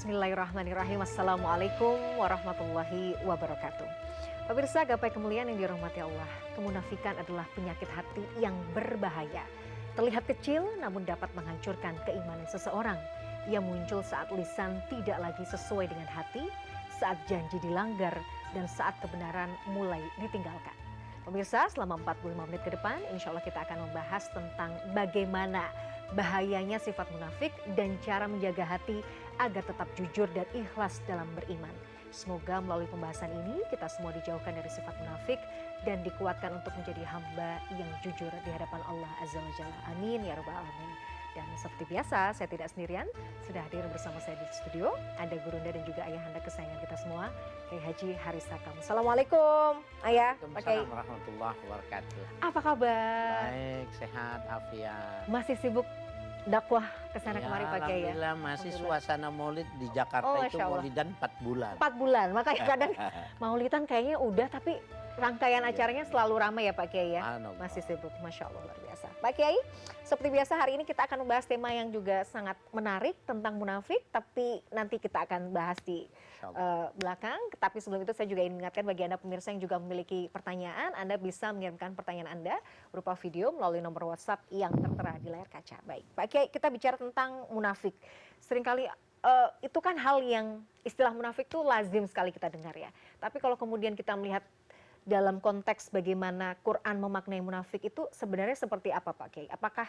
Bismillahirrahmanirrahim. Assalamualaikum warahmatullahi wabarakatuh. Pemirsa gapai kemuliaan yang dirahmati Allah, kemunafikan adalah penyakit hati yang berbahaya. Terlihat kecil namun dapat menghancurkan keimanan seseorang. Ia muncul saat lisan tidak lagi sesuai dengan hati, saat janji dilanggar, dan saat kebenaran mulai ditinggalkan. Pemirsa, selama 45 menit ke depan, insya Allah kita akan membahas tentang bagaimana bahayanya sifat munafik dan cara menjaga hati agar tetap jujur dan ikhlas dalam beriman. Semoga melalui pembahasan ini kita semua dijauhkan dari sifat munafik dan dikuatkan untuk menjadi hamba yang jujur di hadapan Allah Azza wa Jalla. Amin ya rabbal alamin. Dan seperti biasa, saya tidak sendirian, sudah hadir bersama saya di studio ada Gurunda dan juga ayahanda kesayangan kita semua, Kiai Haji Haris Hakam. Assalamualaikum Ayah. Waalaikumsalam warahmatullahi wabarakatuh. Apa kabar? Baik, sehat, afiat. Masih sibuk dakwah kesana kemari Pak Kiai ya? Alhamdulillah masih suasana maulid di Jakarta itu maulidan 4 bulan. 4 bulan, makanya kadang maulidan kayaknya udah tapi rangkaian acaranya selalu ramai ya Pak Kiai ya? Masih sibuk, Masya Allah luar biasa. Pak Kiai, seperti biasa hari ini kita akan membahas tema yang juga sangat menarik tentang munafik, tapi nanti kita akan bahas di belakang. Tapi sebelum itu saya juga ingin mengingatkan bagi Anda pemirsa yang juga memiliki pertanyaan, Anda bisa mengirimkan pertanyaan Anda berupa video melalui nomor WhatsApp yang tertera di layar kaca. Baik, Pak Kiai, kita bicara tentang munafik. Seringkali itu kan hal yang istilah munafik itu lazim sekali kita dengar ya. Tapi kalau kemudian kita melihat dalam konteks bagaimana Quran memaknai munafik itu sebenarnya seperti apa Pak Kiai? Apakah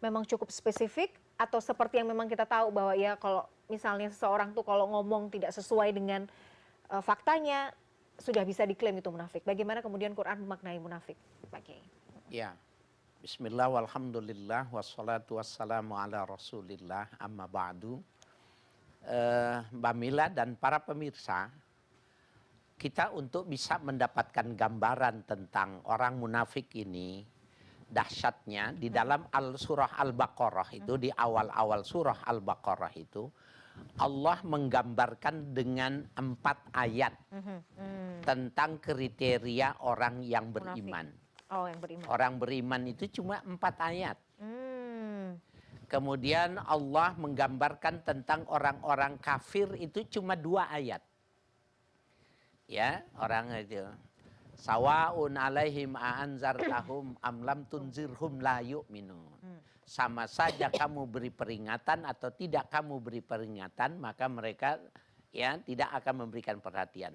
memang cukup spesifik atau seperti yang memang kita tahu bahwa ya kalau misalnya seseorang tuh kalau ngomong tidak sesuai dengan faktanya sudah bisa diklaim itu munafik. Bagaimana kemudian Quran memaknai munafik Pak Kiai? Ya, bismillah walhamdulillah wassalatu wassalamu ala rasulillah amma ba'du. Mbak Mila dan para pemirsa, kita untuk bisa mendapatkan gambaran tentang orang munafik ini, dahsyatnya di dalam surah Al-Baqarah itu, di awal-awal surah Al-Baqarah itu, Allah menggambarkan dengan 4 ayat tentang kriteria orang yang beriman. Oh, yang beriman. Orang beriman itu cuma 4 ayat. Kemudian Allah menggambarkan tentang orang-orang kafir itu cuma 2 ayat. Ya, orang itu sawaun alaihim a'anzartahum am lam tunzirhum la yu'minun. Sama saja kamu beri peringatan atau tidak kamu beri peringatan, maka mereka ya tidak akan memberikan perhatian.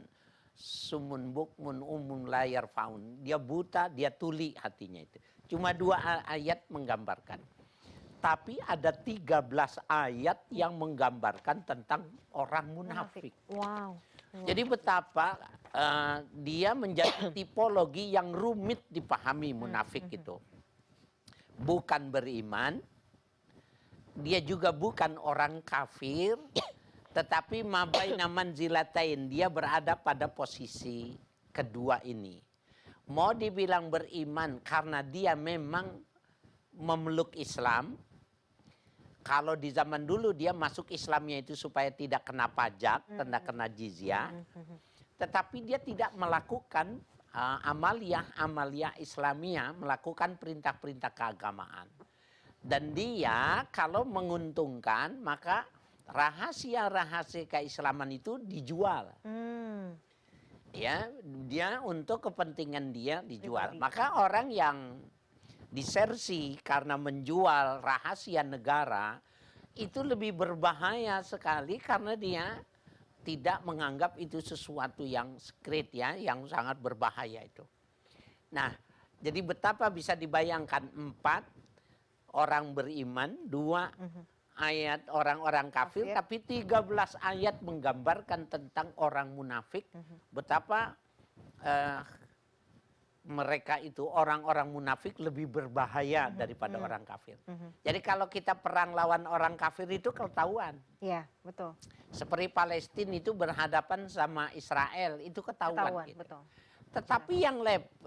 Sumun bukmun umun la yarfaun. Dia buta, dia tuli hatinya itu. Cuma 2 ayat menggambarkan. Tapi ada 13 ayat yang menggambarkan tentang orang munafik. Wow. Jadi betapa dia menjadi tipologi yang rumit dipahami munafik itu. Bukan beriman, dia juga bukan orang kafir, tetapi mabaina manzilatain, dia berada pada posisi kedua ini. Mau dibilang beriman karena dia memang memeluk Islam. Kalau di zaman dulu dia masuk Islamnya itu supaya tidak kena pajak, tidak kena jizyah. Tetapi dia tidak melakukan amaliyah Islamiyah, melakukan perintah-perintah keagamaan. Dan dia kalau menguntungkan maka rahasia-rahasia keislaman itu dijual. Ya, dia untuk kepentingan dia dijual. Maka orang yang disersi karena menjual rahasia negara itu lebih berbahaya sekali karena dia tidak menganggap itu sesuatu yang secret ya, yang sangat berbahaya itu. Nah, jadi betapa bisa dibayangkan 4 orang beriman, 2 ayat orang-orang kafir, tapi 13 ayat menggambarkan tentang orang munafik. Betapa mereka itu orang-orang munafik lebih berbahaya daripada orang kafir. Jadi kalau kita perang lawan orang kafir itu ketahuan. Iya, betul. Seperti Palestina itu berhadapan sama Israel, itu ketahuan gitu. Betul. Tetapi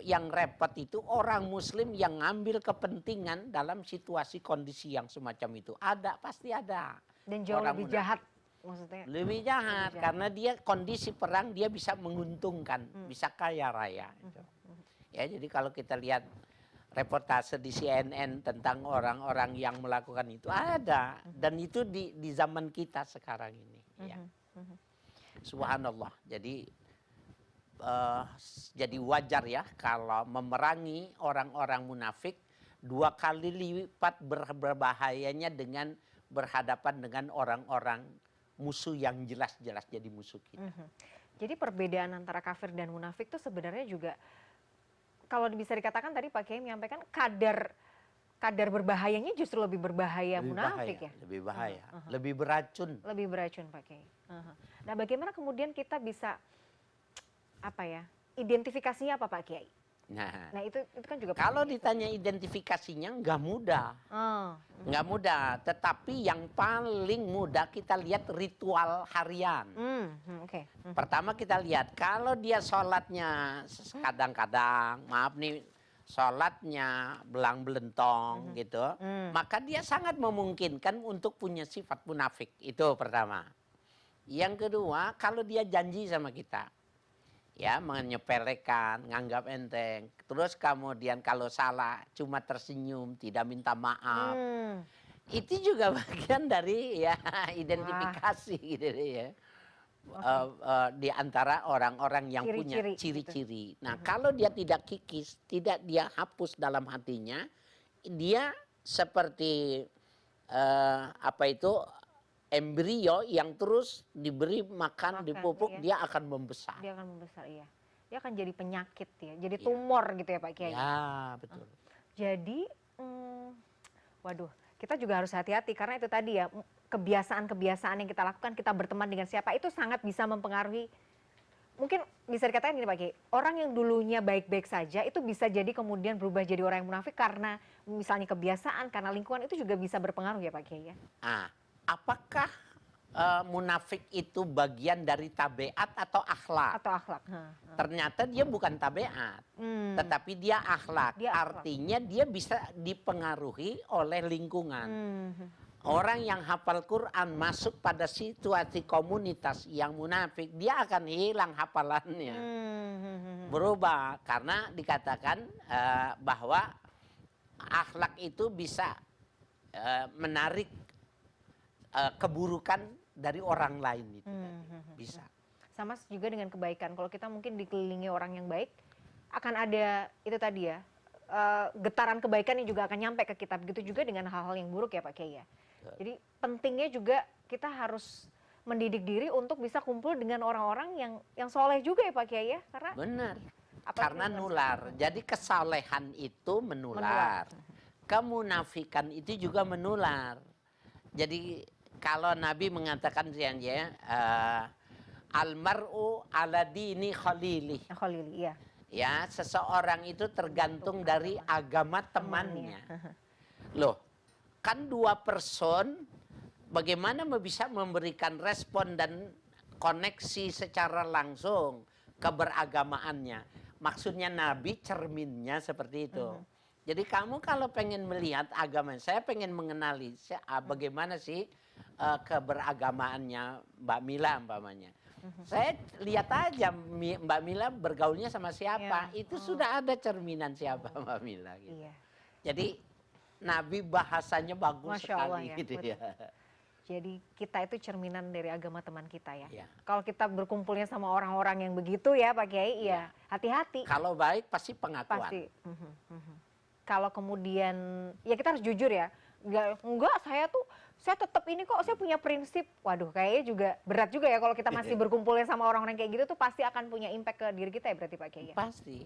yang repot itu orang muslim yang ngambil kepentingan dalam situasi kondisi yang semacam itu. Ada, pasti ada. Dan jauh lebih jahat maksudnya. Lebih jahat karena dia kondisi perang dia bisa menguntungkan, bisa kaya raya. Ya, jadi kalau kita lihat reportase di CNN tentang orang-orang yang melakukan itu ada, dan itu di zaman kita sekarang ini. Ya. Subhanallah. Jadi wajar ya kalau memerangi orang-orang munafik 2 kali lipat berbahayanya dengan berhadapan dengan orang-orang musuh yang jelas-jelas jadi musuh kita. Jadi perbedaan antara kafir dan munafik itu sebenarnya juga kalau bisa dikatakan tadi Pak Kiai menyampaikan kadar berbahayanya justru lebih berbahaya munafik ya? Lebih bahaya, lebih beracun. Lebih beracun Pak Kiai. Nah bagaimana kemudian kita bisa identifikasinya apa Pak Kiai? Nah itu kan juga kalau ditanya identifikasinya nggak mudah, nggak mudah. Tetapi yang paling mudah kita lihat ritual harian. Pertama kita lihat kalau dia sholatnya kadang-kadang, maaf nih, sholatnya belang belentong gitu, maka dia sangat memungkinkan untuk punya sifat munafik. Itu pertama. Yang kedua, kalau dia janji sama kita, ya menyepelekan, nganggap enteng. Terus kemudian kalau salah cuma tersenyum, tidak minta maaf. Itu juga bagian dari ya identifikasi gitu ya. Di antara orang-orang yang punya ciri-ciri. Nah, kalau dia tidak kikis, tidak dia hapus dalam hatinya, dia seperti embrio yang terus diberi makan, dipupuk, dia akan membesar. Dia akan membesar, iya. Dia akan jadi penyakit ya, jadi tumor gitu ya Pak Kiai. Ya, betul. Jadi, waduh, kita juga harus hati-hati karena itu tadi ya, kebiasaan-kebiasaan yang kita lakukan, kita berteman dengan siapa, itu sangat bisa mempengaruhi. Mungkin bisa dikatakan gini Pak Kiai, orang yang dulunya baik-baik saja, itu bisa jadi kemudian berubah jadi orang yang munafik karena misalnya kebiasaan, karena lingkungan, itu juga bisa berpengaruh ya Pak Kiai ya. Apakah munafik itu bagian dari tabiat atau akhlak? Ternyata dia bukan tabiat, tetapi dia akhlak. Artinya dia bisa dipengaruhi oleh lingkungan. Orang yang hafal Quran masuk pada situasi komunitas yang munafik, dia akan hilang hafalannya. Berubah, karena dikatakan bahwa akhlak itu bisa menarik keburukan dari orang lain itu bisa. Sama juga dengan kebaikan. Kalau kita mungkin dikelilingi orang yang baik, akan ada itu tadi ya, getaran kebaikan yang juga akan nyampe ke kita. Begitu juga dengan hal-hal yang buruk ya Pak Kiai ya. Jadi pentingnya juga kita harus mendidik diri untuk bisa kumpul dengan orang-orang yang soleh juga ya Pak Kiai ya. Benar. Karena nular. Jadi kesalehan itu menular. Kemunafikan itu juga menular. Jadi kalau Nabi mengatakan ya, almar'u ala dini khalili. Khalili, ya. Ya, seseorang itu tergantung dari agama temannya. Loh, kan 2 person bagaimana bisa memberikan respon dan koneksi secara langsung keberagamaannya. Maksudnya Nabi cerminnya seperti itu. Jadi kamu kalau pengen melihat agama, saya pengen mengenali bagaimana sih keberagamaannya Mbak Mila umpamanya. Saya lihat aja Mbak Mila bergaulnya sama siapa, itu sudah ada cerminan siapa Mbak Mila. Gitu. Iya. Jadi Nabi bahasanya bagus sekali ya, gitu ya. Jadi kita itu cerminan dari agama teman kita ya. Kalau kita berkumpulnya sama orang-orang yang begitu ya Pak Kiai, ya hati-hati. Kalau baik pasti pengakuan. Pasti. Kalau kemudian ya kita harus jujur ya. Enggak, saya tetap ini kok, saya punya prinsip. Waduh, kayaknya juga berat juga ya kalau kita masih berkumpulnya sama orang-orang kayak gitu tuh pasti akan punya impact ke diri kita ya berarti Pak Kiai. Pasti.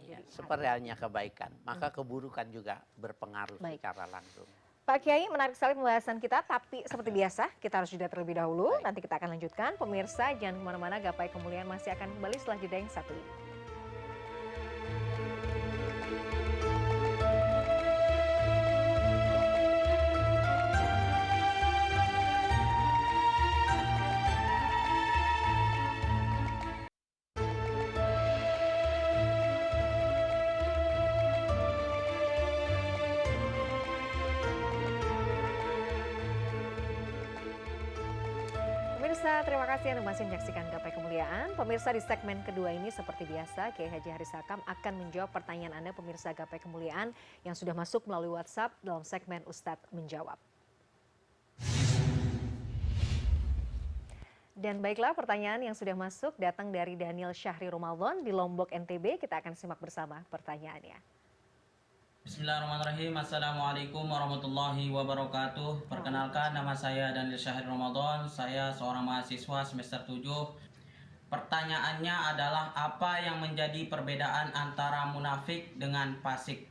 Ya, seperti halnya kebaikan, maka keburukan juga berpengaruh secara langsung. Pak Kiai, menarik sekali pembahasan kita, tapi seperti biasa kita harus jeda terlebih dahulu. Nanti kita akan lanjutkan. Pemirsa jangan kemana-mana, Gapai Kemuliaan masih akan kembali setelah jeda yang satu ini. Pemirsa, terima kasih Anda masih menyaksikan Gapai Kemuliaan. Pemirsa, di segmen kedua ini seperti biasa, Kiai Haji Haris Hakam akan menjawab pertanyaan Anda pemirsa Gapai Kemuliaan yang sudah masuk melalui WhatsApp dalam segmen Ustadz Menjawab. Dan baiklah, pertanyaan yang sudah masuk datang dari Daniel Syahri Ramadan di Lombok, NTB. Kita akan simak bersama pertanyaannya. Bismillahirrahmanirrahim. Assalamualaikum warahmatullahi wabarakatuh. Perkenalkan, nama saya Daniel Syahri Ramadan. Saya seorang mahasiswa semester 7. Pertanyaannya adalah, apa yang menjadi perbedaan antara munafik dengan fasik?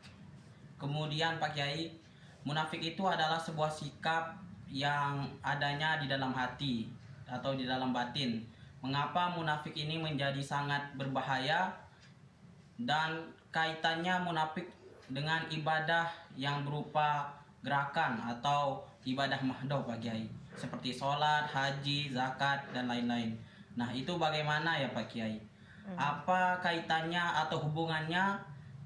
Kemudian Pak Kiai, munafik itu adalah sebuah sikap yang adanya di dalam hati atau di dalam batin. Mengapa munafik ini menjadi sangat berbahaya, dan kaitannya munafik dengan ibadah yang berupa gerakan atau ibadah mahdoh Pak Kiai, seperti sholat, haji, zakat, dan lain-lain. Nah, itu bagaimana ya Pak Kiai? Apa kaitannya atau hubungannya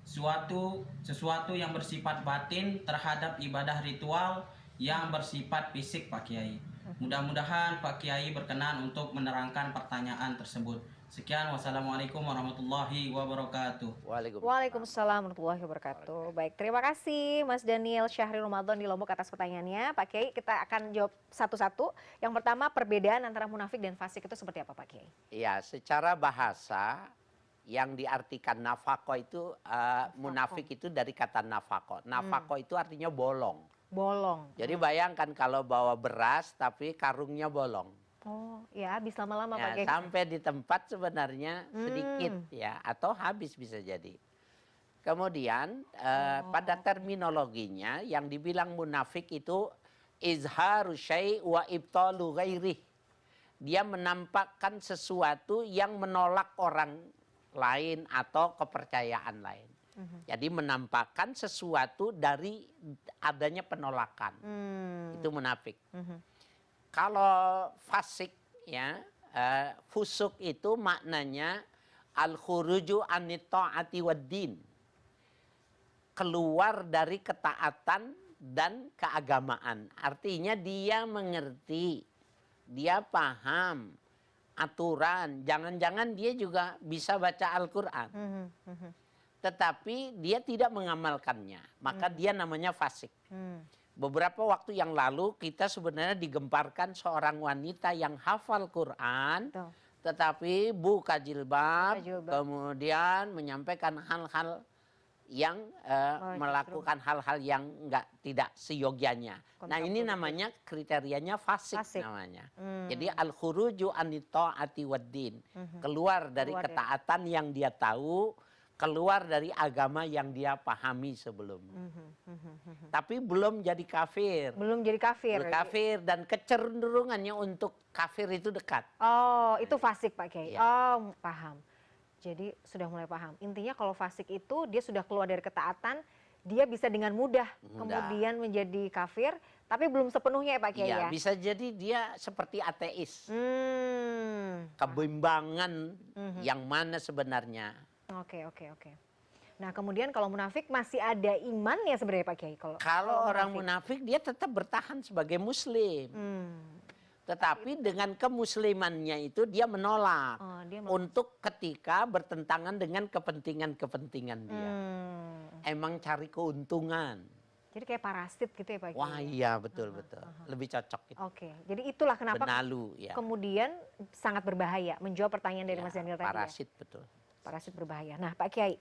sesuatu yang bersifat batin terhadap ibadah ritual yang bersifat fisik Pak Kiai? Mudah-mudahan Pak Kiai berkenan untuk menerangkan pertanyaan tersebut. Sekian, wassalamualaikum warahmatullahi wabarakatuh. Waalaikumsalam warahmatullahi wabarakatuh. Baik, terima kasih Mas Daniel Syahri Ramadan di Lombok atas pertanyaannya. Pak Kiai, kita akan jawab satu-satu. Yang pertama, perbedaan antara munafik dan fasik itu seperti apa Pak Kiai? Iya, secara bahasa yang diartikan nafako itu, munafik itu dari kata nafako. Nafako itu artinya bolong. Bolong. Jadi bayangkan kalau bawa beras tapi karungnya bolong. Oh, ya habis lama-lama Ya, Pak Kiai. sampai di tempat sebenarnya sedikit ya, atau habis bisa jadi. Kemudian pada terminologinya yang dibilang munafik itu izharu syai' wa ibtalu ghairih. Dia menampakkan sesuatu yang menolak orang lain atau kepercayaan lain. Jadi menampakkan sesuatu dari adanya penolakan. Itu munafik. Kalau fasik ya, fusuk itu maknanya al-khuruju anit ta'ati wad-din. Keluar dari ketaatan dan keagamaan. Artinya dia mengerti, dia paham aturan. Jangan-jangan dia juga bisa baca Al-Quran. Tetapi dia tidak mengamalkannya. Maka dia namanya fasik. Beberapa waktu yang lalu kita sebenarnya digemparkan seorang wanita yang hafal Quran. Tetapi buka jilbab. Kemudian menyampaikan hal-hal yang melakukan hal-hal yang tidak seyogianya. Nah, ini namanya kriterianya fasik namanya. Jadi al-khuruju anit ta'ati wad-din. Keluar dari ketaatan yang dia tahu, keluar dari agama yang dia pahami sebelumnya. Tapi belum jadi kafir. Belum jadi kafir. Belum kafir, dan kecenderungannya untuk kafir itu dekat. Oh, itu fasik Pak Kiai. Ya. Oh, paham. Jadi sudah mulai paham. Intinya kalau fasik itu dia sudah keluar dari ketaatan, dia bisa dengan mudah kemudian menjadi kafir, tapi belum sepenuhnya ya Pak Kiai ya. Bisa jadi dia seperti ateis. Kebimbangan yang mana sebenarnya. Oke. Nah, kemudian kalau munafik masih ada imannya sebenarnya Pak Kiai. Kalau orang munafik dia tetap bertahan sebagai muslim. Tetapi dengan kemuslimannya itu dia menolak. Untuk ketika bertentangan dengan kepentingan-kepentingan dia. Emang cari keuntungan. Jadi kayak parasit gitu ya Pak Kiai? Wah iya, betul. Lebih cocok itu. Oke, jadi itulah kenapa benalu, ya. Kemudian sangat berbahaya. Menjawab pertanyaan dari Mas Daniel tadi. Parasit ya? Betul. Parasit berbahaya. Nah Pak Kiai,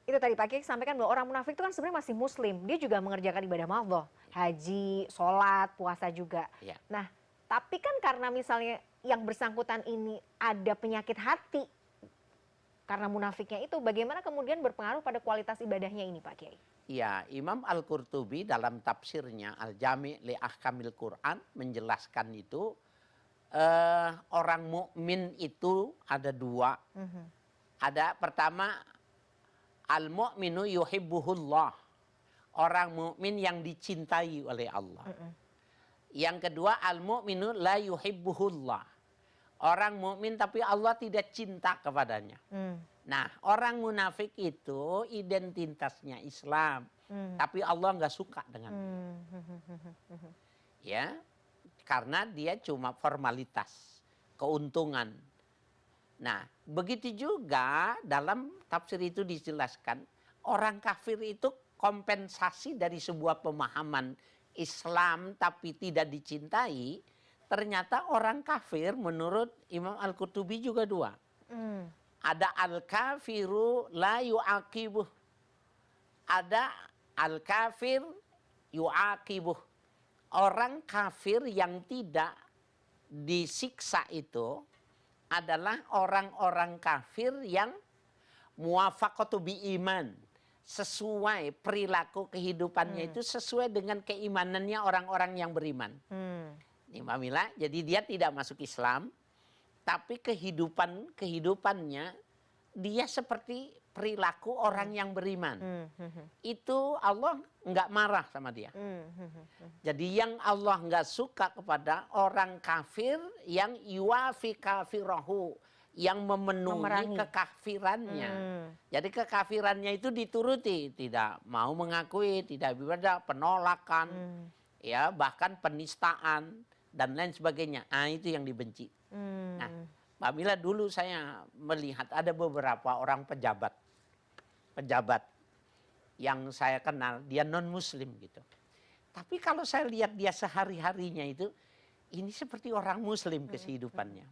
itu tadi Pak Kiai sampaikan bahwa orang munafik itu kan sebenarnya masih muslim. Dia juga mengerjakan ibadah Allah. Haji, sholat, puasa juga. Ya. Nah, tapi kan karena misalnya yang bersangkutan ini ada penyakit hati. Karena munafiknya itu, bagaimana kemudian berpengaruh pada kualitas ibadahnya ini Pak Kiai? Ya, Imam Al-Qurtubi dalam tafsirnya Al-Jami' li Ahkamil Quran menjelaskan itu, orang mukmin itu ada dua. Ada pertama, al-mu'minu yuhibbuhullah. Orang mukmin yang dicintai oleh Allah. Yang kedua, al-mu'minu la yuhibbuhullah. Orang mukmin tapi Allah tidak cinta kepadanya. Nah, orang munafik itu identitasnya Islam. Tapi Allah nggak suka dengan dia. Ya, karena dia cuma formalitas, keuntungan. Nah, begitu juga dalam tafsir itu dijelaskan, orang kafir itu kompensasi dari sebuah pemahaman Islam tapi tidak dicintai, ternyata orang kafir menurut Imam Al-Qurtubi juga dua. Ada al-kafiru la yu'aqibuh. Ada al-kafir yu'aqibuh. Orang kafir yang tidak disiksa itu adalah orang-orang kafir yang muwafaqatu bi iman. Sesuai perilaku kehidupannya itu sesuai dengan keimanannya orang-orang yang beriman. Ini Mbak Mila, jadi dia tidak masuk Islam, tapi kehidupannya dia seperti perilaku orang yang beriman. Itu Allah nggak marah sama dia. Jadi yang Allah nggak suka kepada orang kafir yang yuwafi kafirahu, yang memenuhi kekafirannya. Jadi kekafirannya itu dituruti, tidak mau mengakui, tidak beribadah, penolakan, ya bahkan penistaan dan lain sebagainya. Itu yang dibenci. Nah, Mbak Mila, dulu saya melihat ada beberapa orang pejabat yang saya kenal, dia non Muslim gitu. Tapi kalau saya lihat dia sehari-harinya itu, ini seperti orang Muslim kehidupannya.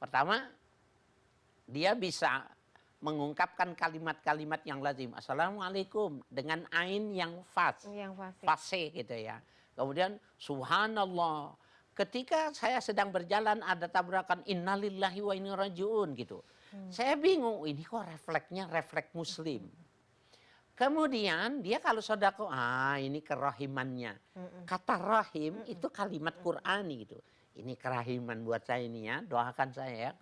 Pertama, dia bisa mengungkapkan kalimat-kalimat yang lazim. Assalamualaikum dengan ain yang fasih gitu ya. Kemudian subhanallah. Ketika saya sedang berjalan ada tabrakan innalillahi wa inna rajiun gitu. Saya bingung, ini kok refleksnya refleks Muslim. Kemudian dia kalau sodako, ini kerahimannya. Kata rahim itu kalimat Qur'ani gitu. Ini kerahiman buat saya ini ya, doakan saya ya.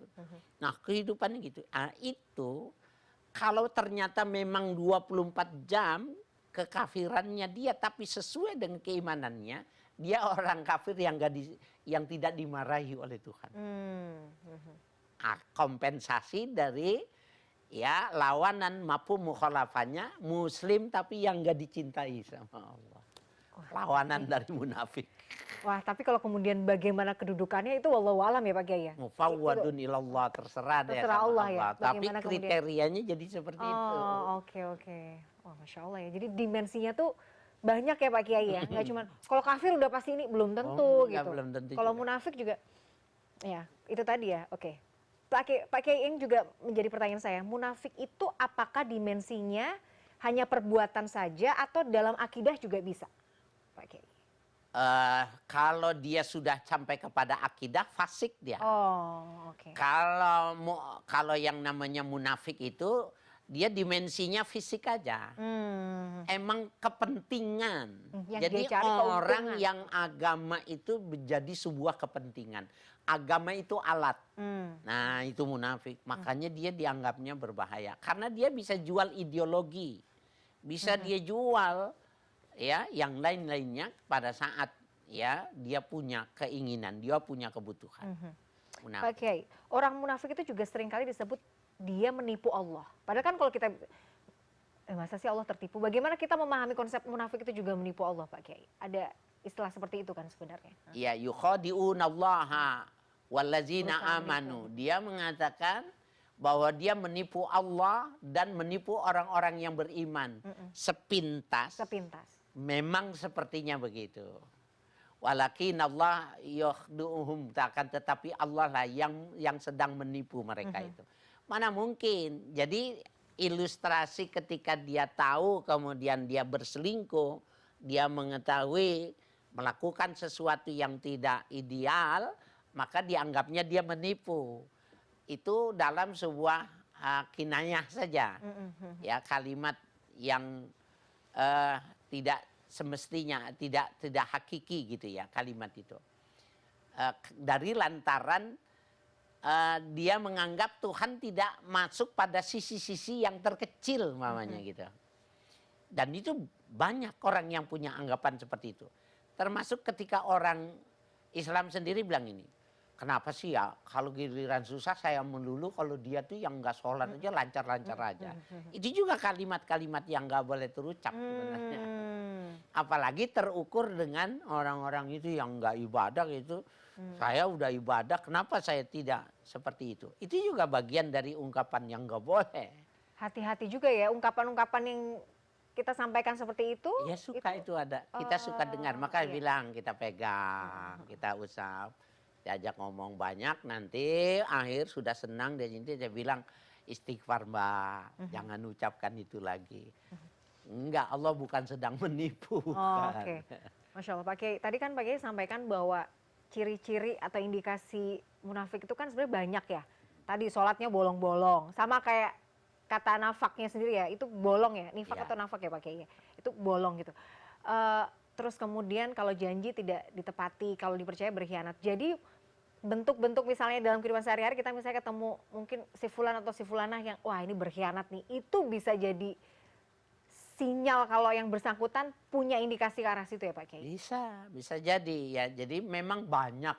Nah kehidupannya gitu. Itu kalau ternyata memang 24 jam kekafirannya dia tapi sesuai dengan keimanannya, dia orang kafir yang tidak dimarahi oleh Tuhan. Kompensasi dari ya lawanan mafhum mukhalafannya Muslim tapi yang nggak dicintai sama Allah. Lawanan dari munafik. Wah, tapi kalau kemudian bagaimana kedudukannya itu wallahu alam ya Pak Kiai ya. Mufawwadun ilallah, terserah deh sama Allah ya. Tapi kriterianya jadi seperti itu. Oke. Wah, Masya Allah ya. Jadi dimensinya tuh banyak ya Pak Kiai ya. Nggak cuma kalau kafir udah pasti ini belum tentu gitu. Belum tentu kalau munafik juga ya itu tadi ya. Oke. Pak Kiai ini juga menjadi pertanyaan saya. Munafik itu apakah dimensinya hanya perbuatan saja atau dalam akidah juga bisa? Pak Kiai. Kalau dia sudah sampai kepada akidah fasik dia. Oke. Kalau yang namanya munafik itu dia dimensinya fisik aja. Emang kepentingan. Jadi orang yang agama itu menjadi sebuah kepentingan. Agama itu alat. Nah itu munafik. Makanya dia dianggapnya berbahaya. Karena dia bisa jual ideologi. Bisa dia jual ya yang lain-lainnya pada saat ya dia punya keinginan, dia punya kebutuhan. Oke, orang munafik itu juga seringkali disebut dia menipu Allah. Padahal kan kalau kita masa sih Allah tertipu? Bagaimana kita memahami konsep munafik itu juga menipu Allah, Pak Kiai? Ada istilah seperti itu kan sebenarnya? Ya, yukhadi'unallaha wallazina amanu. Dia mengatakan bahwa dia menipu Allah dan menipu orang-orang yang beriman. Sepintas. Memang sepertinya begitu. Walakin Allah yakhdu'uhum, akan tetapi Allah lah yang sedang menipu mereka itu. Mana mungkin? Jadi ilustrasi ketika dia tahu kemudian dia berselingkuh, dia mengetahui melakukan sesuatu yang tidak ideal, maka dianggapnya dia menipu. Itu dalam sebuah kinayah saja. Ya, kalimat yang tidak semestinya, tidak hakiki gitu ya kalimat itu. Dari lantaran dia menganggap Tuhan tidak masuk pada sisi-sisi yang terkecil mamanya gitu. Dan itu banyak orang yang punya anggapan seperti itu. Termasuk ketika orang Islam sendiri bilang ini, kenapa sih ya kalau giliran susah saya melulu, kalau dia tuh yang nggak sholat aja lancar-lancar aja. Itu juga kalimat-kalimat yang nggak boleh terucap sebenarnya. Apalagi terukur dengan orang-orang itu yang nggak ibadah gitu. Saya udah ibadah, kenapa saya tidak seperti itu? Itu juga bagian dari ungkapan yang nggak boleh. Hati-hati juga ya ungkapan-ungkapan yang kita sampaikan seperti itu. Ya suka itu ada, kita suka dengar. Maka bilang kita pegang, kita usap. Diajak ngomong banyak, nanti akhir sudah senang dia bilang istighfar Mbak, jangan ucapkan itu lagi. Enggak, Allah bukan sedang menipu. Oke. Masya Allah Pak Kiai. Tadi kan Pak Kiai sampaikan bahwa ciri-ciri atau indikasi munafik itu kan sebenarnya banyak ya. Tadi sholatnya bolong-bolong. Sama kayak kata nafaknya sendiri ya, itu bolong ya. Nifak atau nafak ya Pak Kiai? Itu bolong gitu. Terus kemudian kalau janji tidak ditepati, kalau dipercaya berkhianat. Jadi bentuk-bentuk misalnya dalam kehidupan sehari-hari kita misalnya ketemu mungkin si fulan atau si fulanah yang wah ini berkhianat nih. Itu bisa jadi sinyal kalau yang bersangkutan punya indikasi ke arah situ ya Pak Kiai? Bisa jadi ya. Jadi memang banyak.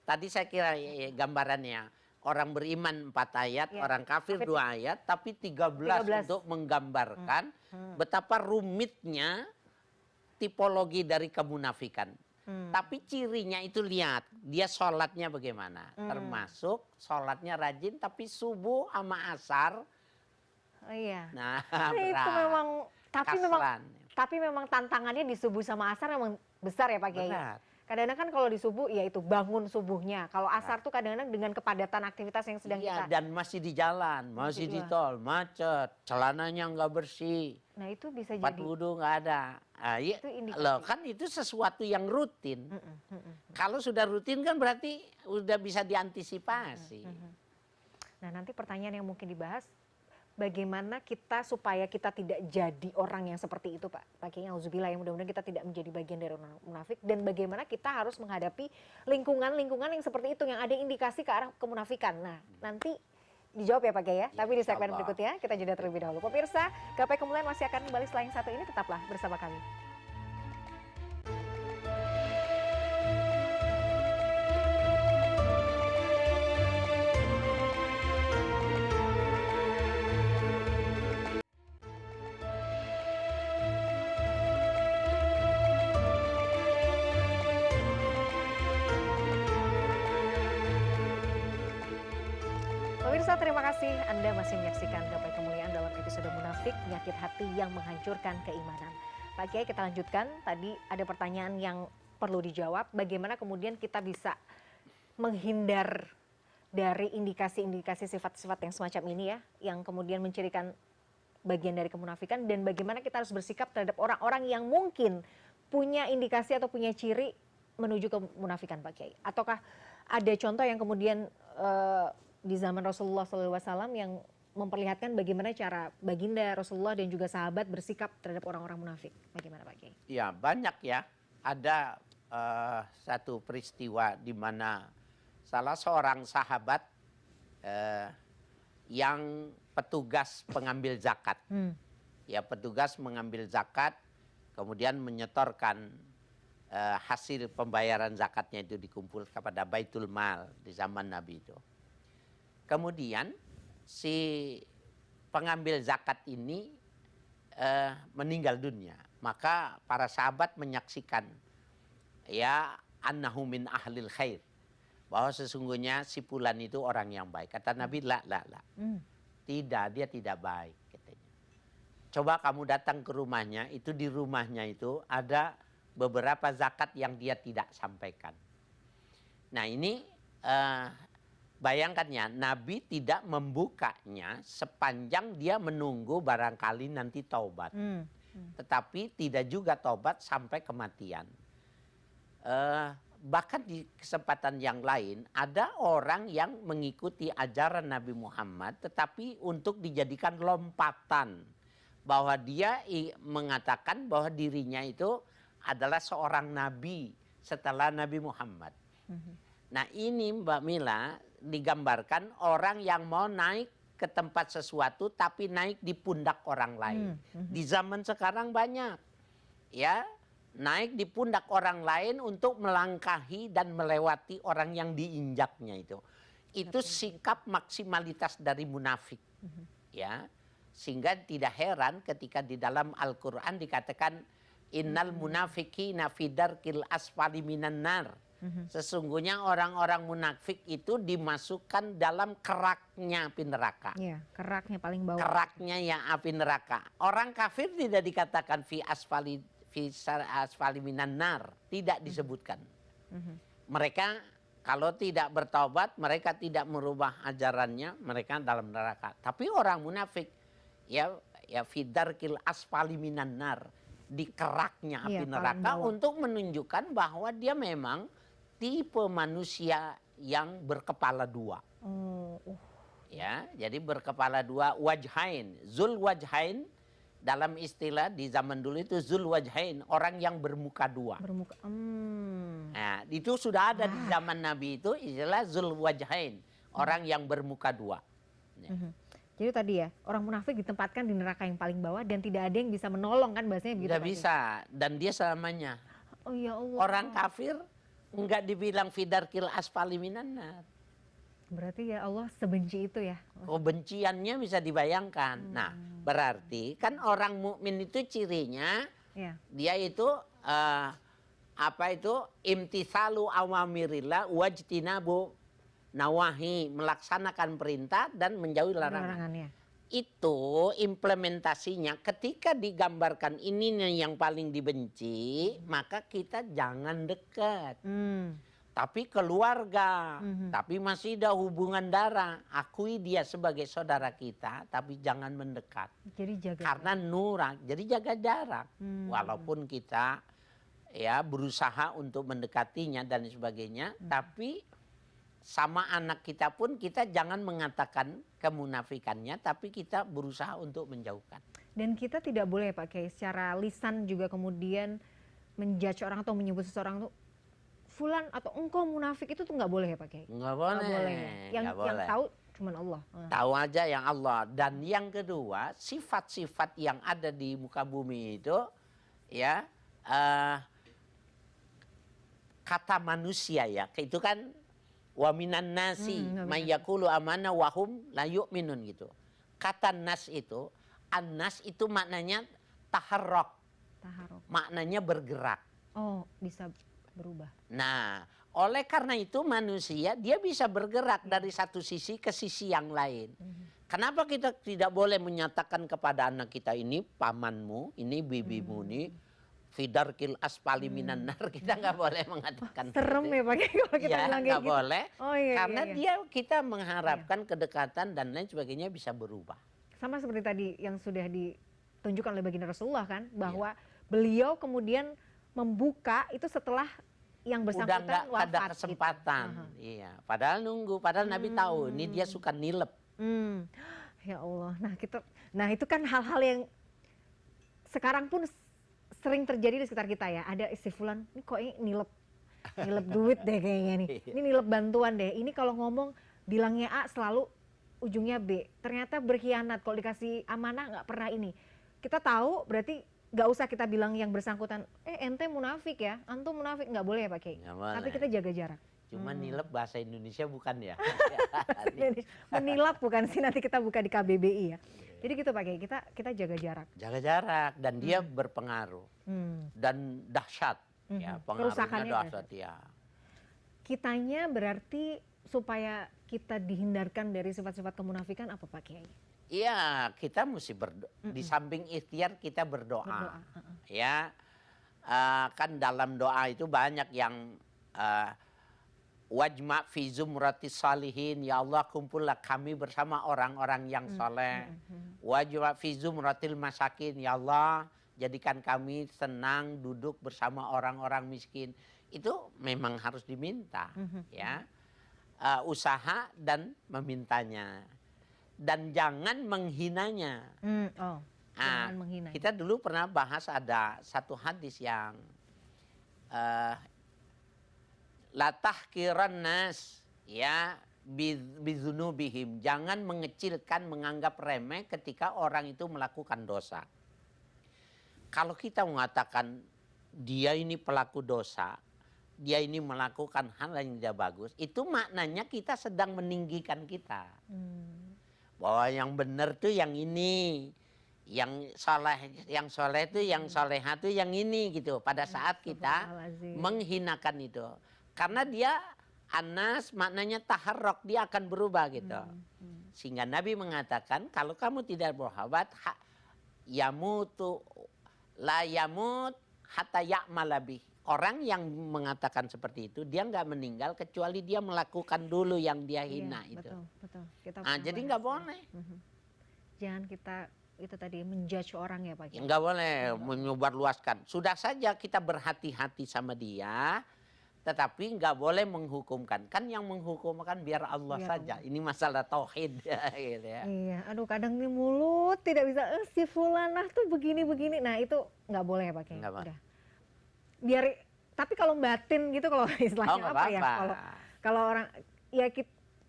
Tadi saya kira gambarannya orang beriman 4 ayat, orang kafir 2 ayat, tapi 13 untuk menggambarkan betapa rumitnya tipologi dari kemunafikan. Tapi cirinya itu lihat, dia sholatnya bagaimana. Termasuk sholatnya rajin, tapi subuh sama asar. Oh iya. Nah, itu memang tapi memang tantangannya di subuh sama asar memang besar ya Pak Kiai. Kadang-kadang kan kalau di subuh ya itu bangun subuhnya. Kalau asar tuh kadang-kadang dengan kepadatan aktivitas yang sedang kita. Dan masih di jalan, masih di tol, macet, celananya nggak bersih. Nah itu bisa jadi. Wudhu nggak ada. Itu loh kan itu sesuatu yang rutin. Kalau sudah rutin kan berarti udah bisa diantisipasi. Nah nanti pertanyaan yang mungkin dibahas. Bagaimana kita supaya kita tidak jadi orang yang seperti itu Pak Kiai, auzubillah, yang mudah-mudahan kita tidak menjadi bagian dari orang munafik, dan bagaimana kita harus menghadapi lingkungan yang seperti itu yang ada indikasi ke arah kemunafikan. Nah nanti dijawab ya Pak Kiai ya, tapi di segmen berikutnya kita jeda terlebih dahulu. Pemirsa, Gapai Kemuliaan masih akan kembali setelah yang satu ini, tetaplah bersama kami. Pemirsa, terima kasih Anda masih menyaksikan Gapai Kemuliaan dalam episode Munafik, Penyakit Hati yang Menghancurkan Keimanan. Pak Kiai, kita lanjutkan. Tadi ada pertanyaan yang perlu dijawab. Bagaimana kemudian kita bisa menghindar dari indikasi-indikasi sifat-sifat yang semacam ini ya, yang kemudian mencirikan bagian dari kemunafikan, dan bagaimana kita harus bersikap terhadap orang-orang yang mungkin punya indikasi atau punya ciri menuju kemunafikan Pak Kiai. Ataukah ada contoh yang kemudian di zaman Rasulullah SAW yang memperlihatkan bagaimana cara baginda Rasulullah dan juga sahabat bersikap terhadap orang-orang munafik? Bagaimana Pak Kiai? Ya banyak ya. Ada satu peristiwa di mana salah seorang sahabat yang petugas pengambil zakat. Ya petugas mengambil zakat, kemudian menyetorkan hasil pembayaran zakatnya itu dikumpul kepada Baitul Mal di zaman Nabi itu. Kemudian si pengambil zakat ini meninggal dunia. Maka para sahabat menyaksikan ya annahu min ahlil khair, bahwa sesungguhnya si fulan itu orang yang baik. Kata Nabi, la. Tidak, dia tidak baik katanya. Coba kamu datang ke rumahnya, itu di rumahnya itu ada beberapa zakat yang dia tidak sampaikan. Nah ini bayangkan ya, Nabi tidak membukanya sepanjang dia menunggu barangkali nanti taubat. Tetapi tidak juga taubat sampai kematian. Bahkan di kesempatan yang lain, ada orang yang mengikuti ajaran Nabi Muhammad, tetapi untuk dijadikan lompatan. Bahwa dia mengatakan bahwa dirinya itu adalah seorang Nabi setelah Nabi Muhammad. Nah ini Mbak Mila, digambarkan orang yang mau naik ke tempat sesuatu tapi naik di pundak orang lain. Di zaman sekarang banyak ya, naik di pundak orang lain untuk melangkahi dan melewati orang yang diinjaknya itu. Itu sikap maksimalitas dari munafik. Ya. Sehingga tidak heran ketika di dalam Al-Qur'an dikatakan innal munafiqina fi darkil asfali minan nar. Sesungguhnya orang-orang munafik itu dimasukkan dalam keraknya api neraka. Iya, keraknya paling bawah. Keraknya ya api neraka. Orang kafir tidak dikatakan fi asfali minan nar, tidak disebutkan. Mereka Kalau tidak bertaubat, mereka tidak merubah ajarannya, mereka dalam neraka. Tapi orang munafik, ya fidarkil asfali minan nar, di keraknya api neraka untuk menunjukkan bahwa dia memang tipe manusia yang berkepala dua. Ya, jadi berkepala dua, wajhain, zul wajhain. Dalam istilah di zaman dulu itu zul wajhain, orang yang bermuka dua. Nah, itu sudah ada di zaman Nabi itu istilah zul wajhain, orang yang bermuka dua. Jadi tadi ya, orang munafik ditempatkan di neraka yang paling bawah dan tidak ada yang bisa menolong kan bahasanya begitu. Tidak bisa, dan dia selamanya. Oh ya Allah. Orang kafir enggak dibilang fidarkil asfali minan nar. Berarti ya Allah sebenci itu ya. Kebenciannya bisa dibayangkan. Nah, berarti kan orang mukmin itu cirinya dia itu imtithalu awamirillah wajtinabu nawahi, melaksanakan perintah dan menjauhi larangan. Itu implementasinya ketika digambarkan ini yang paling dibenci, maka kita jangan dekat. Tapi keluarga, tapi masih ada hubungan darah. Akui dia sebagai saudara kita, tapi jangan mendekat. Jadi jaga. Karena nurak, jadi jaga jarak. Walaupun kita ya berusaha untuk mendekatinya dan sebagainya, tapi sama anak kita pun kita jangan mengatakan kemunafikannya, tapi kita berusaha untuk menjauhkan. Dan kita tidak boleh pakai secara lisan juga kemudian menjudge orang atau menyebut seseorang tuh fulan atau engkau munafik, itu tuh nggak boleh ya Pak Kiai? Nggak boleh. Nggak boleh. Yang tahu cuma Allah. Tahu aja yang Allah. Dan yang kedua, sifat-sifat yang ada di muka bumi itu, ya kata manusia ya, itu kan wa minan nasi mayyakulu amana wahum la yu'minun gitu. Kata nas itu, an-nas itu maknanya taharrok. Maknanya bergerak. Oh, bisa berubah. Nah, oleh karena itu manusia dia bisa bergerak dari satu sisi ke sisi yang lain. Kenapa kita tidak boleh menyatakan kepada anak kita, ini pamanmu, ini bibimu, ini fidarkil asfali minan nar, kita nggak boleh mengatakan. Serem ya Pak kalau kita bilang nggak gitu. boleh. Oh, iya, karena dia kita mengharapkan kedekatan dan lain sebagainya bisa berubah. Sama seperti tadi yang sudah ditunjukkan oleh baginda Rasulullah kan, bahwa beliau kemudian membuka itu setelah yang bersangkutan wafat. Ada kesempatan. Gitu. Iya, padahal nunggu, padahal Nabi tahu ini dia suka nilep. Ya Allah. Nah itu kan hal-hal yang sekarang pun sering terjadi di sekitar kita ya. Ada si fulan, ini kok ini nilep duit deh kayaknya nih. Ini nilep bantuan deh. Ini kalau ngomong bilangnya A selalu ujungnya B. Ternyata berkhianat, kalau dikasih amanah nggak pernah ini. Kita tahu berarti nggak usah kita bilang yang bersangkutan, ente munafik ya, antum munafik, nggak boleh ya Pak Kiai. Tapi kita jaga jarak. Cuma nilep bahasa Indonesia bukan ya? Menilap bukan sih, nanti kita buka di KBBI ya. Jadi gitu Pak Kiai, kita jaga jarak. Jaga jarak dan dia berpengaruh dan dahsyat. Ya, pengaruhnya dahsyat ya. Kitanya berarti supaya kita dihindarkan dari sifat-sifat kemunafikan apa Pak Kiai? Iya, kita mesti di samping ikhtiar kita berdoa. Ya, kan dalam doa itu banyak yang wajma fi zumratis salihin, ya Allah kumpullah kami bersama orang-orang yang soleh. Wajma fi zumratil masakin, ya Allah jadikan kami senang duduk bersama orang-orang miskin. Itu memang harus diminta, ya. Usaha dan memintanya. Dan jangan menghinanya. Jangan menghina. Kita dulu pernah bahas ada satu hadis yang la tahqiran nas ya bizunubihim. Jangan mengecilkan, menganggap remeh ketika orang itu melakukan dosa. Kalau kita mengatakan dia ini pelaku dosa, dia ini melakukan hal yang tidak bagus, itu maknanya kita sedang meninggikan kita. Bahwa yang benar tuh yang ini, yang soleh itu, yang soleha tuh yang ini gitu. Pada saat kita menghinakan itu, karena dia anas maknanya taharrok, dia akan berubah gitu. Sehingga Nabi mengatakan kalau kamu tidak bersahabat, yamutu la yamut hatta ya'malabih. orang yang mengatakan seperti itu, dia nggak meninggal kecuali dia melakukan dulu yang dia hina itu. Betul. Jadi nggak boleh. Jangan kita itu tadi menjudge orang ya Pak Kiai. Nggak boleh menyebarluaskan. Sudah saja kita berhati-hati sama dia, tetapi nggak boleh menghukumkan. Kan yang menghukumkan biar Allah saja. Ini masalah tauhid gitu ya. Iya, aduh kadang nih mulut tidak bisa, si fulanah tuh begini-begini. Nah itu nggak boleh ya Pak Kiai. Udah. Biar, tapi kalau batin gitu, kalau istilahnya apa ya? Kalau orang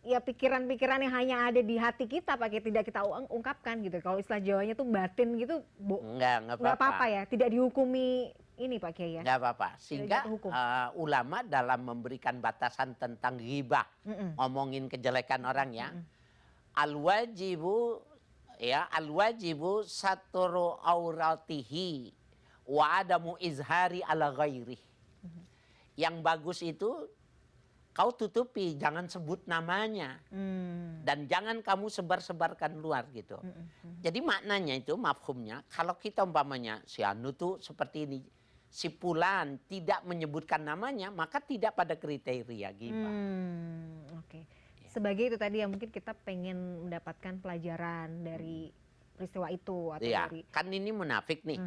ya pikiran-pikiran yang hanya ada di hati kita pakai tidak kita ungkapkan gitu. Kalau istilah Jawanya tuh batin gitu, nggak apa-apa ya, tidak dihukumi ini Pak Kiai ya. Nggak apa-apa. Sehingga ulama dalam memberikan batasan tentang ghibah, ngomongin kejelekan orang ya, al-wajibu satru auratihi wa adamu izhari ala ghairih. Yang bagus itu kau tutupi, jangan sebut namanya. Dan jangan kamu sebar-sebarkan luar gitu. Jadi maknanya itu, mafhumnya, kalau kita umpamanya si Anu tuh seperti ini, si Fulan tidak menyebutkan namanya, maka tidak pada kriteria ghibah. Oke. Sebagai itu tadi yang mungkin kita pengen mendapatkan pelajaran dari peristiwa itu. Atau dari... kan ini munafik nih.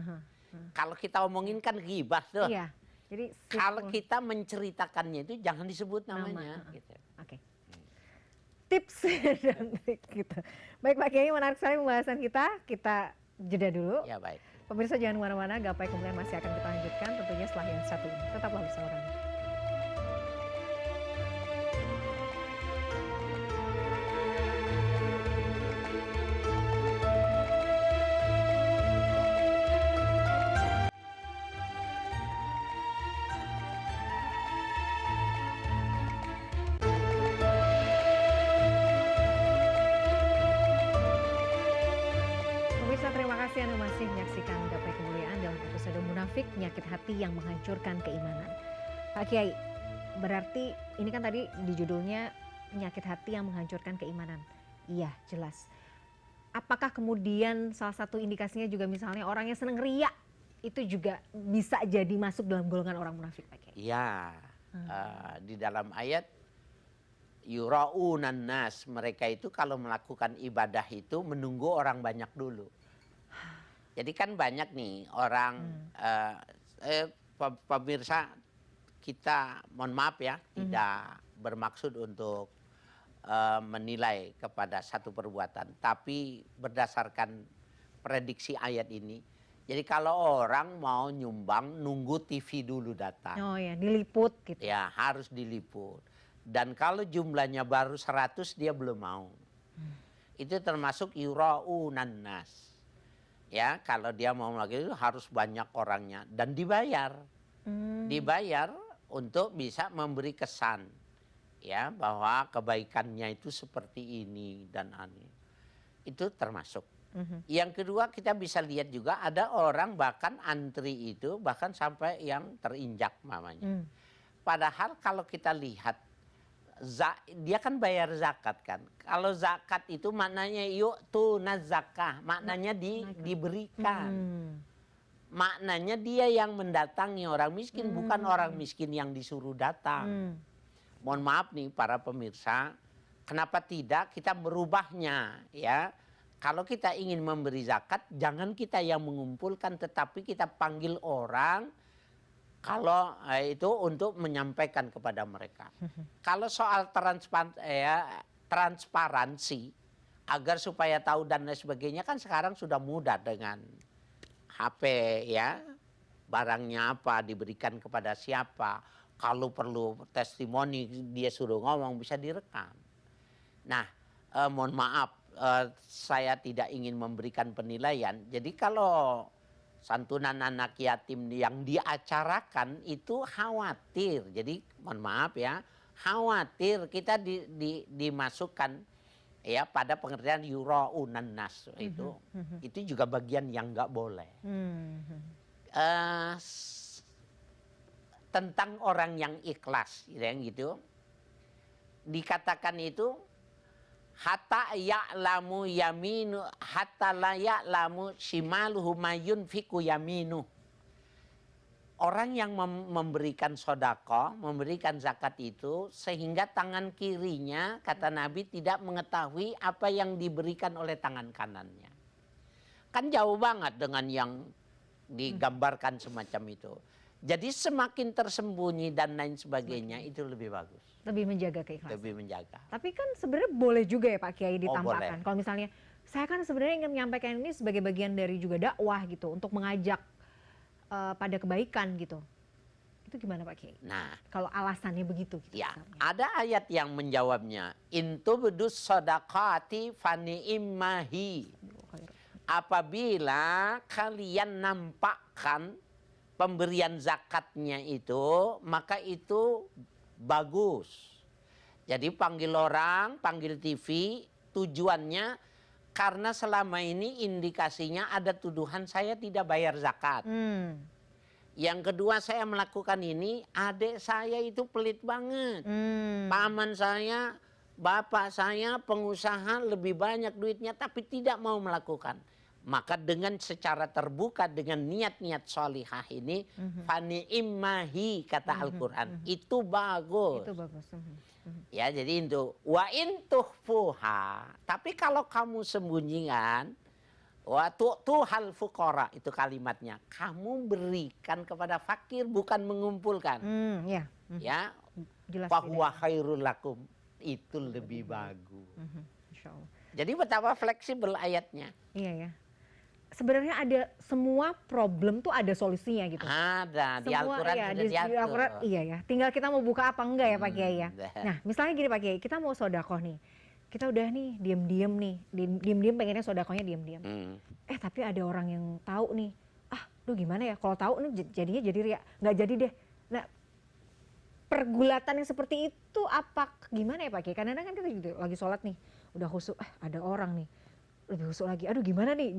Kalau kita omongin kan ghibah tuh. Iya. Jadi kalau kita menceritakannya itu jangan disebut namanya. Gitu. Oke. Tips dan trik gitu. Baik Pak Kiai, menarik sekali pembahasan kita. Kita jeda dulu. Ya baik. Pemirsa jangan kemana-mana, Gapai Kemuliaan masih akan kita lanjutkan tentunya setelah yang satu ini. Tetaplah bersama kami. Anda masih menyaksikan Gapai Kemuliaan dalam episode Munafik, Penyakit Hati yang Menghancurkan Keimanan. Pak Kiai, berarti ini kan tadi di judulnya Penyakit Hati yang Menghancurkan Keimanan. Iya, jelas. Apakah kemudian salah satu indikasinya juga misalnya orang yang seneng riya, itu juga bisa jadi masuk dalam golongan orang munafik, Pak Kiai? Iya, di dalam ayat yura'unan nas, mereka itu kalau melakukan ibadah itu menunggu orang banyak dulu. Jadi kan banyak nih orang, pemirsa kita mohon maaf ya, tidak bermaksud untuk menilai kepada satu perbuatan. Tapi berdasarkan prediksi ayat ini, jadi kalau orang mau nyumbang nunggu TV dulu datang. Oh ya, diliput gitu. Ya harus diliput. Dan kalau jumlahnya baru 100 dia belum mau. Itu termasuk yura'unan nas. Ya, kalau dia mau lagi itu harus banyak orangnya dan dibayar. Dibayar untuk bisa memberi kesan ya bahwa kebaikannya itu seperti ini dan ini. Itu termasuk. Yang kedua kita bisa lihat juga ada orang bahkan antri itu bahkan sampai yang terinjak mamanya. Padahal kalau kita lihat dia kan bayar zakat kan. Kalau zakat itu maknanya yuk tuna zakah, maknanya diberikan. Maknanya dia yang mendatangi orang miskin, bukan orang miskin yang disuruh datang. Mohon maaf nih para pemirsa, kenapa tidak kita merubahnya ya. Kalau kita ingin memberi zakat, jangan kita yang mengumpulkan, tetapi kita panggil orang kalau itu untuk menyampaikan kepada mereka. Kalau soal transparansi agar supaya tahu dan lain sebagainya kan sekarang sudah mudah dengan HP ya. Barangnya apa, diberikan kepada siapa. Kalau perlu testimoni dia suruh ngomong bisa direkam. Nah mohon maaf saya tidak ingin memberikan penilaian. Jadi kalau santunan anak yatim yang diacarakan itu khawatir. Jadi mohon maaf ya, khawatir kita dimasukkan ya pada pengertian yura'unan nas itu. Itu juga bagian yang nggak boleh. Tentang orang yang ikhlas gitu. Dikatakan itu hatta ya'lamu yaminu hatta la ya'lamu shimaluhu mayun fiku yaminu. orang yang memberikan sodako, memberikan zakat itu, sehingga tangan kirinya, kata Nabi, tidak mengetahui apa yang diberikan oleh tangan kanannya. Kan jauh banget dengan yang digambarkan semacam itu. Jadi semakin tersembunyi dan lain sebagainya itu lebih bagus. Lebih menjaga keikhlasan. Lebih menjaga. Tapi kan sebenarnya boleh juga ya Pak Kiai Boleh. ditampakkan. Kalau misalnya saya kan sebenarnya ingin menyampaikan ini sebagai bagian dari juga dakwah gitu, untuk mengajak pada kebaikan gitu. Itu gimana Pak Kiai? Nah, kalau alasannya begitu gitu. ya, misalnya. ada ayat yang menjawabnya. Intubdus shadaqati fani'immahi. Apabila kalian nampakkan pemberian zakatnya itu, maka itu bagus. Jadi panggil orang, panggil TV, tujuannya karena selama ini indikasinya ada tuduhan saya tidak bayar zakat. Yang kedua, saya melakukan ini, adik saya itu pelit banget. Paman saya, bapak saya, pengusaha lebih banyak duitnya tapi tidak mau melakukan. Maka dengan secara terbuka, dengan niat-niat sholihah ini, fani immahi kata Al-Quran, itu bagus. Itu bagus. Ya, jadi itu wa intuh fuha. Tapi kalau kamu sembunyikan, wa tuhal fuqara, itu kalimatnya. Kamu berikan kepada fakir, bukan mengumpulkan. Ya. Ya, Jelas. fahuwa khairul lakum, itu lebih bagus. Insya Allah. Jadi betapa fleksibel ayatnya. Iya ya. Sebenarnya ada semua problem tuh ada solusinya gitu. Ada di Semua, Al-Quran iya, sudah di diatur. Al-Quran, iya ya. Tinggal kita mau buka apa enggak ya Pak Kiai ya. Dah. Nah misalnya gini Pak Kiai, kita mau sodakoh nih. Kita udah nih diem-diem nih. Diem-diem pengennya sodakohnya diem-diem. Tapi ada orang yang tahu nih. Duh gimana ya, kalau tahu nih jadinya jadi ria. Nggak jadi deh. Nah pergulatan yang seperti itu apa gimana ya Pak Kiai? Kadang-kadang kan kita gitu, lagi sholat nih. Udah khusyuk, ada orang nih. Lebih khusyuk lagi. Aduh gimana nih,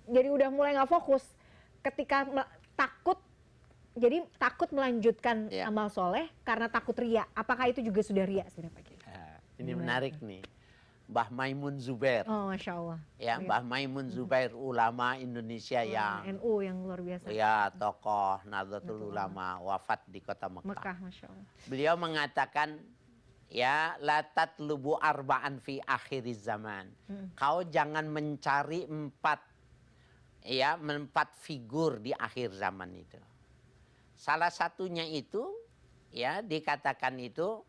jadi udah mulai nggak fokus ketika takut, jadi takut melanjutkan amal soleh karena takut ria. Apakah itu juga sudah ria sebenarnya Pak Kiai? Ini menarik nih, Mbah Maimun Zubair. Oh Masya Allah. Ya, Mbah Maimun Zubair, ulama Indonesia yang NU yang luar biasa. Ya, tokoh Nahdlatul Ulama, wafat di kota Mekah. Masya Allah. Beliau mengatakan, ya, la tatlubu arba'an fi akhiriz zaman. Kau jangan mencari empat figur di akhir zaman itu. Salah satunya itu, ya, dikatakan itu,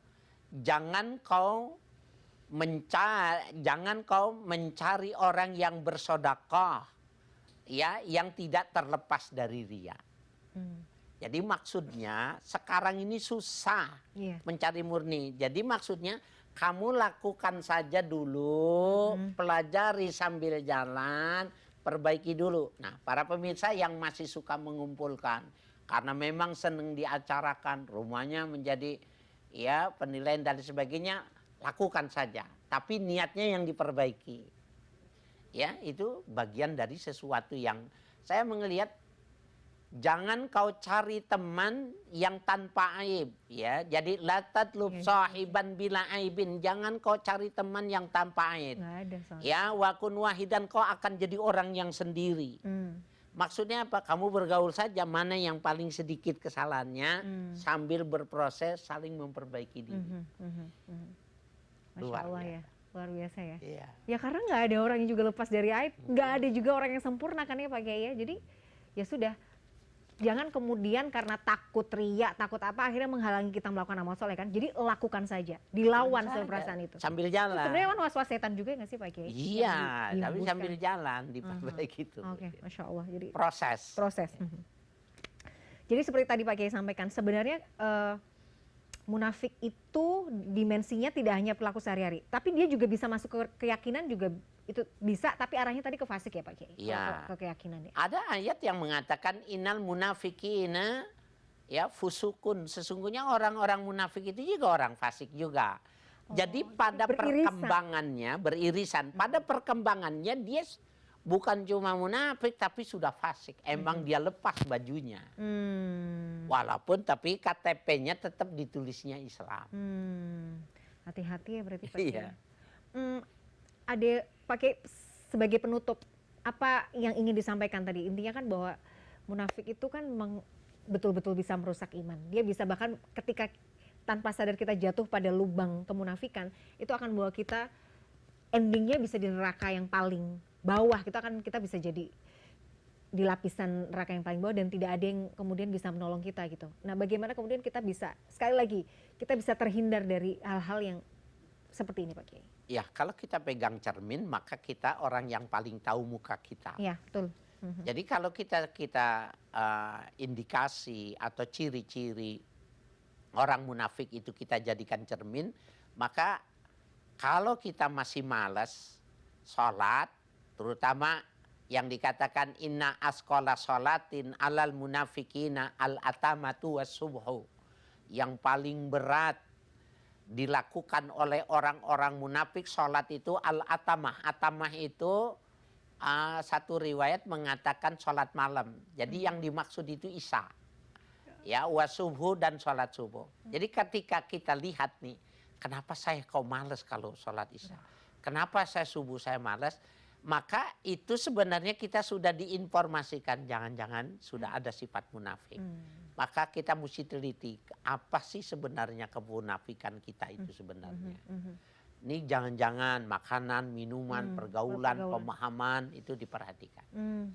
jangan kau mencari orang yang bersedekah, ya, yang tidak terlepas dari riya. Jadi maksudnya sekarang ini susah mencari murni. Jadi maksudnya kamu lakukan saja dulu, pelajari sambil jalan, perbaiki dulu. Nah, para pemirsa yang masih suka mengumpulkan, karena memang senang diacarakan, rumahnya menjadi ya penilaian dan sebagainya, lakukan saja. Tapi niatnya yang diperbaiki. Ya, itu bagian dari sesuatu yang saya melihat. Jangan kau cari teman yang tanpa aib, ya. Jadi la tatlub sahiban bila aibin. Jangan kau cari teman yang tanpa aib. Nggak ada, ya, wa kun wahidan, kau akan jadi orang yang sendiri. Maksudnya apa? Kamu bergaul saja mana yang paling sedikit kesalahannya, sambil berproses saling memperbaiki diri. Masya Allah ya, luar biasa ya. Iya. Ya karena nggak ada orang yang juga lepas dari aib, nggak ada juga orang yang sempurna kan ya Pak Kiai ya. Jadi ya sudah. Jangan kemudian karena takut ria, takut apa, akhirnya menghalangi kita melakukan amal soleh kan. Jadi lakukan saja, dilawan perasaan itu. Sambil jalan. Sebenarnya kan was-was setan juga nggak sih Pak Kiai? Iya, tapi sambil jalan diperbaiki itu. Oke, Masya Allah. Jadi proses. Jadi seperti tadi Pak Kiai sampaikan, sebenarnya munafik itu dimensinya tidak hanya perilaku sehari-hari, tapi dia juga bisa masuk ke keyakinan juga. Itu bisa, tapi arahnya tadi ke fasik ya Pak Kiai? Iya. Ke keyakinan ya. Ada ayat yang mengatakan innal munafikina ya fusukun. Sesungguhnya orang-orang munafik itu juga orang fasik juga. Jadi pada perkembangannya beririsan. Pada perkembangannya dia bukan cuma munafik tapi sudah fasik. Emang dia lepas bajunya. Walaupun tapi KTP-nya tetap ditulisnya Islam. Hati-hati ya berarti Pak Kiai. Iya. Ada pakai sebagai penutup apa yang ingin disampaikan tadi, intinya kan bahwa munafik itu kan betul-betul bisa merusak iman. Dia bisa bahkan ketika tanpa sadar kita jatuh pada lubang kemunafikan, itu akan membawa kita endingnya bisa di neraka yang paling bawah. Kita bisa jadi di lapisan neraka yang paling bawah dan tidak ada yang kemudian bisa menolong kita gitu. Nah, bagaimana kemudian kita bisa, sekali lagi, kita bisa terhindar dari hal-hal yang seperti ini Pak Kiai? Ya, kalau kita pegang cermin, maka kita orang yang paling tahu muka kita. Iya, betul. Jadi kalau kita indikasi atau ciri-ciri orang munafik itu kita jadikan cermin, maka kalau kita masih malas sholat, terutama yang dikatakan inna asqala sholatin alal munafikina al-atamatu was subhu, yang paling berat dilakukan oleh orang-orang munafik sholat itu al-atamah. Atamah itu satu riwayat mengatakan sholat malam. Jadi yang dimaksud itu isya. Ya, wasubhu dan sholat subuh. Jadi ketika kita lihat nih, kenapa saya kok males kalau sholat isya? Kenapa saya subuh saya males? Maka itu sebenarnya kita sudah diinformasikan, jangan-jangan sudah ada sifat munafik. Maka kita mesti teliti, apa sih sebenarnya kemunafikan kita itu sebenarnya. Ini jangan-jangan makanan, minuman, pergaulan, pemahaman itu diperhatikan.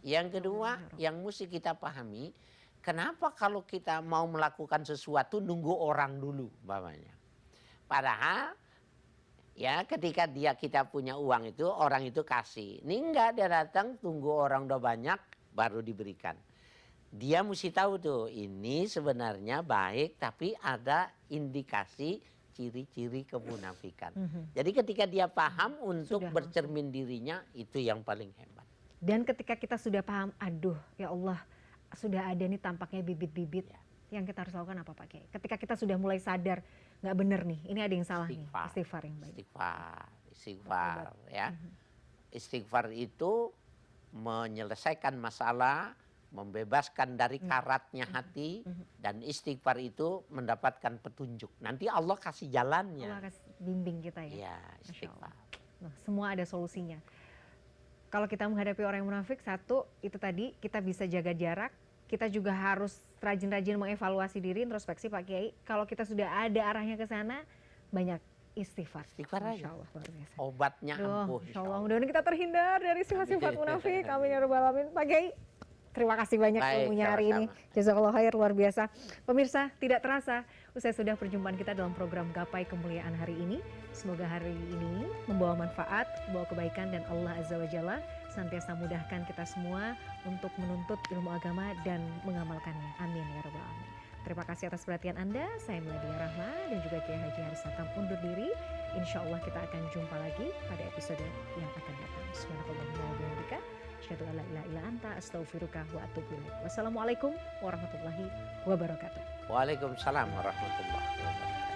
Yang kedua, yang mesti kita pahami, kenapa kalau kita mau melakukan sesuatu nunggu orang dulu, umpamanya. Padahal ya ketika kita punya uang itu, orang itu kasih. Ini enggak, dia datang tunggu orang udah banyak baru diberikan. Dia mesti tahu tuh, ini sebenarnya baik tapi ada indikasi ciri-ciri kemunafikan. Jadi ketika dia paham untuk bercermin dirinya, itu yang paling hebat. Dan ketika kita sudah paham, aduh ya Allah, sudah ada nih tampaknya bibit-bibit, yang kita harus lakukan apa Pak Kiai? Ketika kita sudah mulai sadar, nggak bener nih, ini ada yang salah nih. Istighfar yang baik. Istighfar ya. Istighfar itu menyelesaikan masalah, membebaskan dari karatnya hati, dan istighfar itu mendapatkan petunjuk. Nanti Allah kasih jalannya. Allah kasih bimbing kita ya. Iya, istighfar. Nah, semua ada solusinya. Kalau kita menghadapi orang yang munafik, satu itu tadi kita bisa jaga jarak. Kita juga harus rajin-rajin mengevaluasi diri, introspeksi Pak Kiai. Kalau kita sudah ada arahnya ke sana, banyak istighfar. Istighfar aja. Allah, luar biasa. Obatnya ampuh. Insya Allah. Mudah-mudahan kita terhindar dari sifat-sifat munafik. Amin ya rabbal alamin. Pak Kiai, terima kasih banyak ilmunya hari ini. Jazakallah khair, luar biasa. Pemirsa, tidak terasa usai sudah perjumpaan kita dalam program Gapai Kemuliaan hari ini. Semoga hari ini membawa manfaat, membawa kebaikan, dan Allah Azza wa Jalla senantiasa mudahkan kita semua untuk menuntut ilmu agama dan mengamalkannya. Amin ya rabbal alamin. Terima kasih atas perhatian Anda. Saya Meladia Rahma dan juga Kiai Haji Haris Hakam undur diri. Insya Allah kita akan jumpa lagi pada episode yang akan datang. Subhanallahumma wa bihamdika, asyhadu an la ilaha illa anta, astaghfiruka wa atubu ilaik. Wassalamualaikum warahmatullahi wabarakatuh. Waalaikumsalam warahmatullahi wabarakatuh.